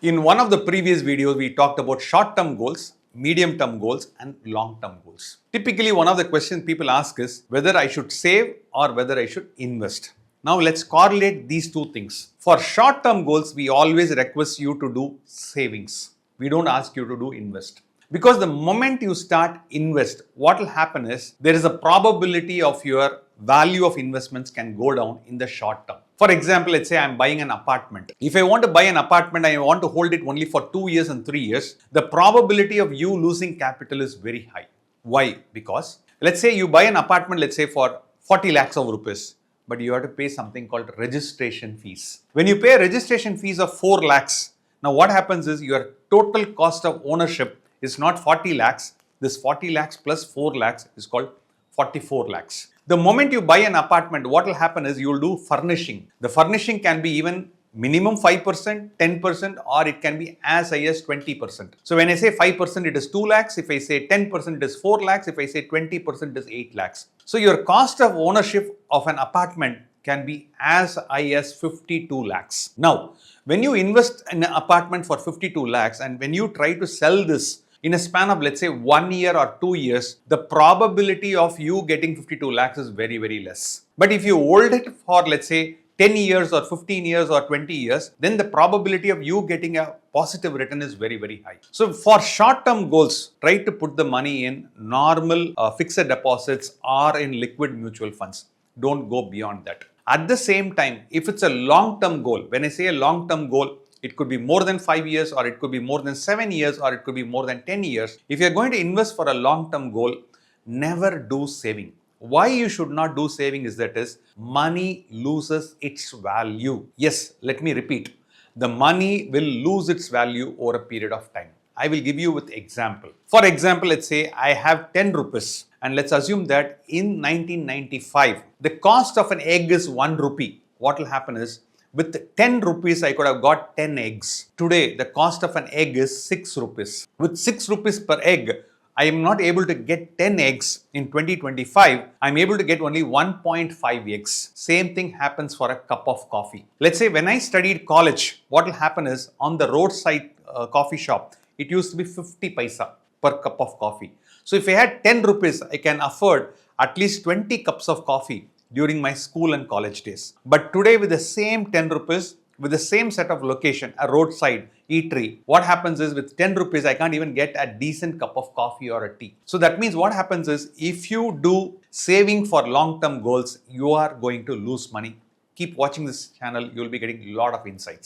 In one of the previous videos, we talked about short-term goals, medium-term goals and long-term goals. Typically, one of the questions people ask is whether I should save or whether I should invest. Now, let's correlate these two things. For short-term goals, we always request you to do savings. We don't ask you to do invest. Because the moment you start invest, what will happen is there is a probability of your value of investments can go down in the short term. For example, let's say I'm buying an apartment. If I want to buy an apartment, I want to hold it only for 2 years and 3 years, the probability of you losing capital is very high. Why? Because let's say you buy an apartment, let's say for 40 lakhs of rupees, but you have to pay something called registration fees. When you pay registration fees of 4 lakhs, now what happens is your total cost of ownership is not 40 lakhs. This 40 lakhs plus 4 lakhs is called 44 lakhs. The moment you buy an apartment, what will happen is you will do furnishing. The furnishing can be even minimum 5%, 10%, or it can be as high as 20%. So when I say 5%, it is 2 lakhs. If I say 10%, it is 4 lakhs. If I say 20%, it is 8 lakhs. So your cost of ownership of an apartment can be as high as 52 lakhs. Now, when you invest in an apartment for 52 lakhs and when you try to sell this in a span of let's say 1 year or 2 years, the probability of you getting 52 lakhs is very, very less. But if you hold it for let's say 10 years or 15 years or 20 years, then the probability of you getting a positive return is very, very high. So for short-term goals, try to put the money in normal fixed deposits or in liquid mutual funds. Don't go beyond that. At the same time, if it's a long-term goal, when I say a long-term goal, it could be more than 5 years or it could be more than 7 years or it could be more than 10 years. If you're going to invest for a long-term goal, never do saving. Why you should not do saving is that is money loses its value. Yes, let me repeat. The money will lose its value over a period of time. I will give you with example. For example, let's say I have 10 rupees and let's assume that in 1995, the cost of an egg is 1 rupee. What will happen is with 10 rupees, I could have got 10 eggs. Today, the cost of an egg is 6 rupees. With 6 rupees per egg, I am not able to get 10 eggs in 2025. I'm able to get only 1.5 eggs. Same thing happens for a cup of coffee. Let's say when I studied college, what will happen is on the roadside coffee shop, it used to be 50 paisa per cup of coffee. So if I had 10 rupees, I can afford at least 20 cups of coffee during my school and college days. But today with the same 10 rupees, with the same set of location, a roadside eatery, what happens is with 10 rupees, I can't even get a decent cup of coffee or a tea. So that means what happens is if you do saving for long-term goals, you are going to lose money. Keep watching this channel. You'll be getting a lot of insights.